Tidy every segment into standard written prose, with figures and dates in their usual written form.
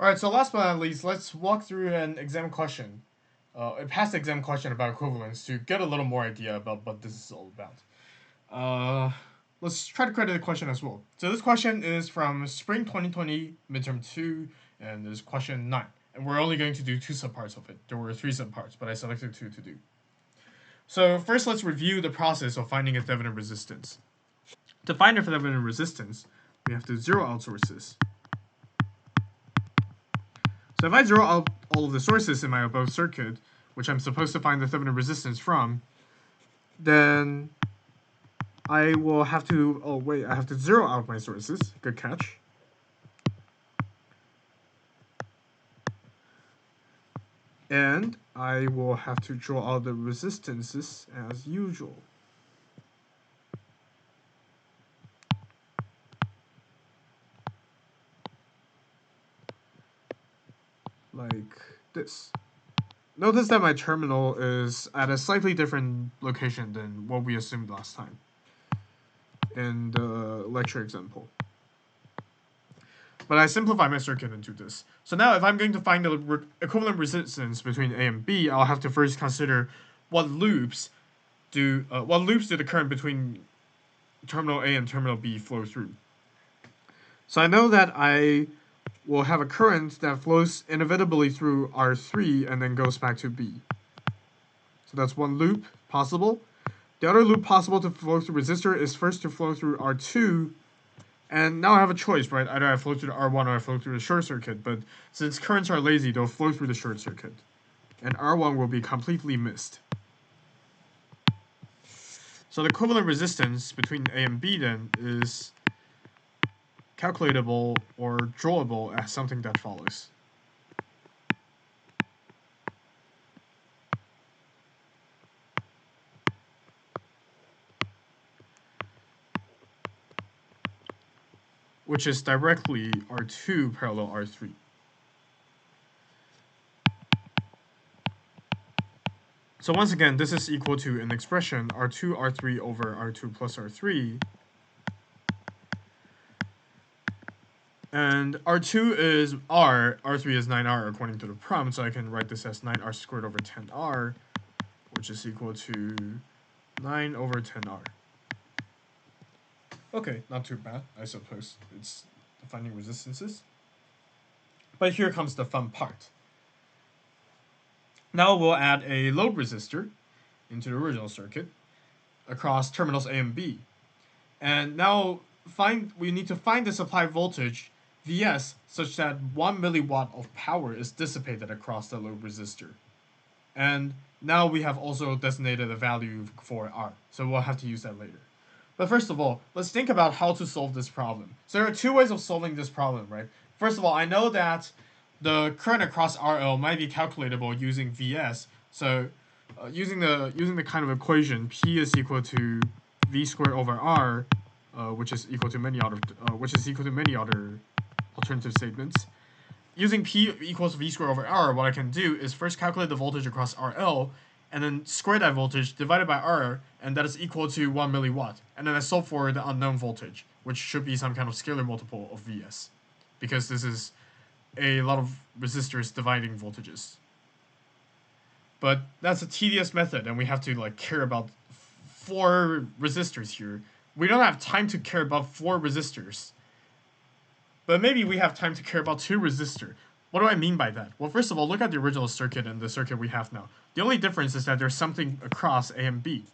Alright, so last but not least, let's walk through an exam question. A past exam question about equivalence to get a little more idea about what this is all about. Let's try to credit the question as well. So this question is from Spring 2020, Midterm 2, and this is question 9. And we're only going to do 2 subparts of it. There were 3 subparts, but I selected 2 to do. So first, let's review the process of finding a Thevenin resistance. To find a Thevenin resistance, we have to zero out sources. So if I zero out all of the sources in my above circuit, which I'm supposed to find the Thevenin resistance from, then I will have to, I have to zero out my sources. Good catch. And I will have to draw out the resistances as usual. Like this. Notice that my terminal is at a slightly different location than what we assumed last time in the lecture example. But I simplify my circuit into this. So now if I'm going to find the equivalent resistance between A and B, I'll have to first consider what loops do the current between terminal A and terminal B flow through. So I know that I will have a current that flows inevitably through R3 and then goes back to B. So that's one loop possible. The other loop possible to flow through resistor is first to flow through R2, and now I have a choice, right? Either I flow through the R1 or I flow through the short circuit, but since currents are lazy, they'll flow through the short circuit, and R1 will be completely missed. So the equivalent resistance between A and B then is calculatable or drawable as something that follows. Which is directly R2 parallel R3. So once again, this is equal to an expression R2, R3 over R2 plus R3. And R2 is R, R3 is 9R according to the prompt, so I can write this as 9R squared over 10R, which is equal to 9 over 10R. Okay, not too bad, I suppose. It's finding resistances. But here comes the fun part. Now we'll add a load resistor into the original circuit across terminals A and B. And now we need to find the supply voltage Vs such that 1 milliwatt of power is dissipated across the load resistor. And now we have also designated a value for R, so we'll have to use that later. But first of all, let's think about how to solve this problem. So there are 2 ways of solving this problem, right? First of all, I know that the current across RL might be calculatable using Vs. So using the kind of equation, P is equal to V squared over R, which is equal to many other alternative statements. Using P equals V squared over R, what I can do is first calculate the voltage across RL, and then square that voltage divided by R, and that is equal to 1 milliwatt. And then I solve for the unknown voltage, which should be some kind of scalar multiple of Vs, because this is a lot of resistors dividing voltages. But that's a tedious method, and we have to care about 4 resistors here. We don't have time to care about 4 resistors. But maybe we have time to care about 2 resistors. What do I mean by that? Well, first of all, look at the original circuit and the circuit we have now. The only difference is that there's something across A and B.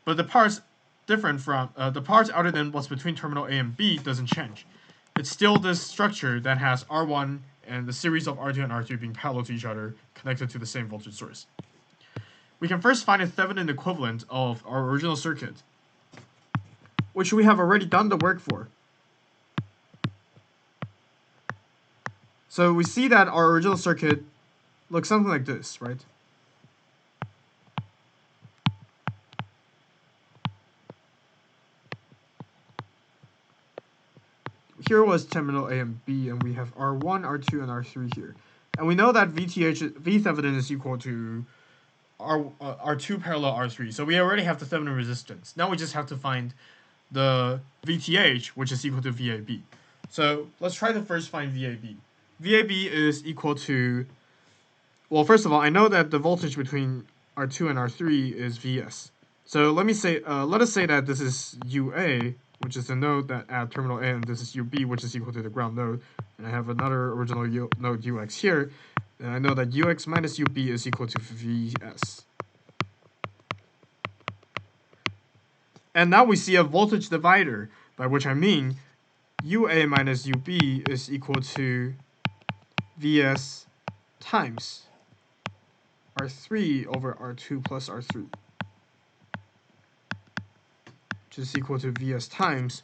But the parts different from the parts other than what's between terminal A and B doesn't change. It's still this structure that has R1 and the series of R2 and R3 being parallel to each other, connected to the same voltage source. We can first find a Thevenin equivalent of our original circuit, which we have already done the work for. So we see that our original circuit looks something like this, right? Here was terminal A and B, and we have R1, R2, and R3 here. And we know that V Thevenin is equal to R2 parallel R3. So we already have the Thevenin resistance. Now we just have to find the VTH, which is equal to VAB. So let's try to first find VAB. VAB is equal to, well, first of all, I know that the voltage between R2 and R3 is Vs. So let us say that this is UA, which is the node that at terminal A, and this is UB, which is equal to the ground node. And I have another original node UX here. And I know that UX minus UB is equal to Vs. And now we see a voltage divider, by which I mean UA minus UB is equal to Vs times R3 over R2 plus R3, which is equal to Vs times,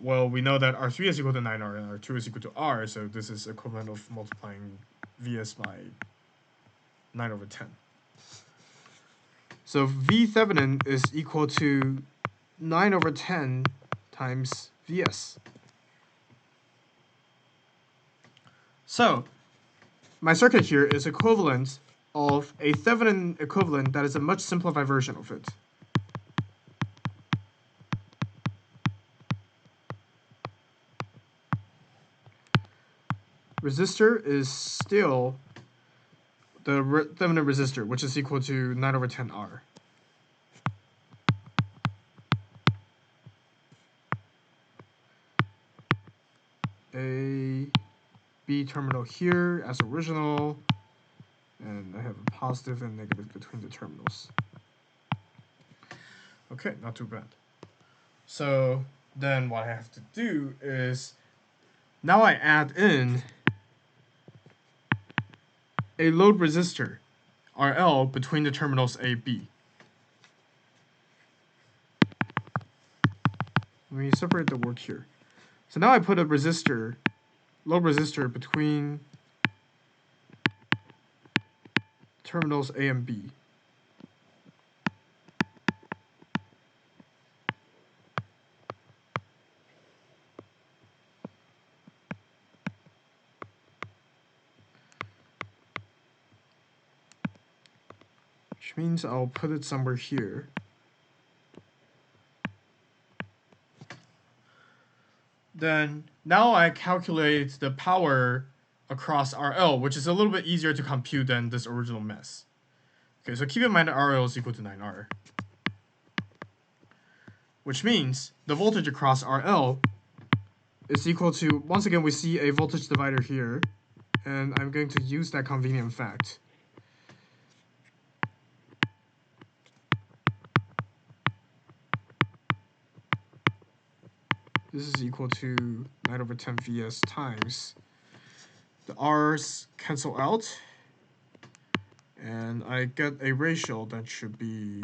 well, we know that R3 is equal to 9R and R2 is equal to R, so this is equivalent of multiplying Vs by 9 over 10. So V Thevenin is equal to 9 over 10 times Vs. So my circuit here is equivalent of a Thevenin equivalent that is a much simplified version of it. Resistor is still the Thevenin resistor, which is equal to 9 over 10 R. A B terminal here as original, and I have a positive and negative between the terminals. Okay, not too bad. So then what I have to do is, now I add in a load resistor, RL, between the terminals A, B. Let me separate the work here. So now I put a resistor, load resistor, between terminals A and B. Which means I'll put it somewhere here. Then now I calculate the power across RL, which is a little bit easier to compute than this original mess. Okay, so keep in mind that RL is equal to 9R. Which means the voltage across RL is equal to, once again, we see a voltage divider here, and I'm going to use that convenient fact. This is equal to 9 over 10 Vs times. The R's cancel out, and I get a ratio that should be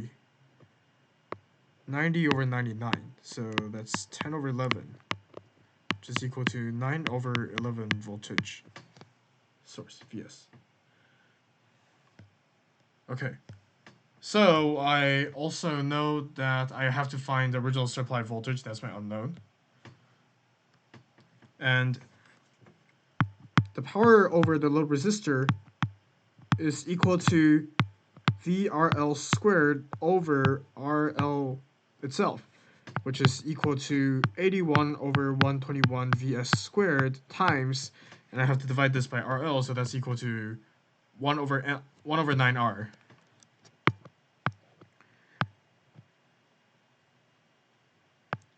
90 over 99. So that's 10 over 11, which is equal to 9 over 11 voltage source, Vs. Okay. So I also know that I have to find the original supply voltage, that's my unknown. And the power over the load resistor is equal to VRL squared over RL itself, which is equal to 81 over 121 Vs squared times, and I have to divide this by RL, so that's equal to 1 over 9R.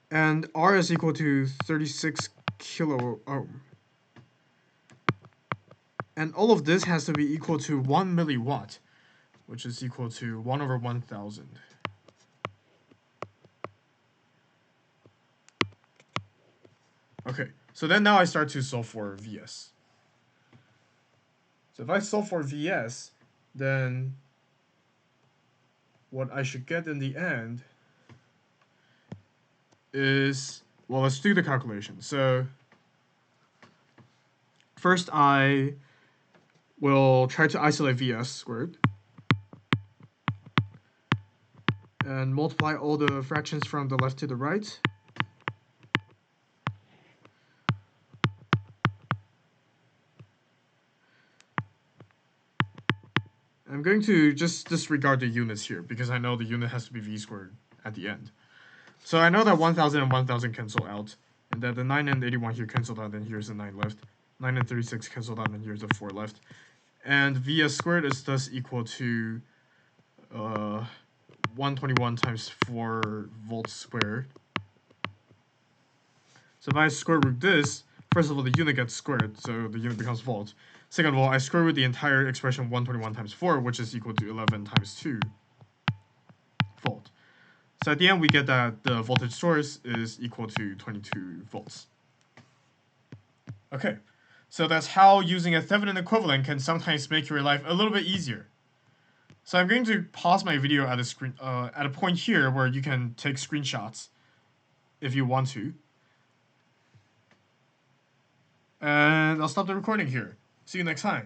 And R is equal to 36 kilo ohm. And all of this has to be equal to 1 milliwatt, which is equal to 1 over 1,000. Okay, so then now I start to solve for Vs. So if I solve for Vs, then what I should get in the end is, well, let's do the calculation. So first I will try to isolate Vs squared and multiply all the fractions from the left to the right. I'm going to just disregard the units here because I know the unit has to be V squared at the end. So I know that 1,000 and 1,000 cancel out, and that the 9 and 81 here cancel out, and here's the 9 left. 9 and 36 canceled out, and here's a 4 left. And Vs squared is thus equal to 121 times 4 volts squared. So if I square root this, first of all, the unit gets squared, so the unit becomes volt. Second of all, I square root the entire expression 121 times 4, which is equal to 11 times 2 volt. So at the end, we get that the voltage source is equal to 22 volts. Okay, so that's how using a Thevenin equivalent can sometimes make your life a little bit easier. So I'm going to pause my video at a point here where you can take screenshots if you want to. And I'll stop the recording here. See you next time.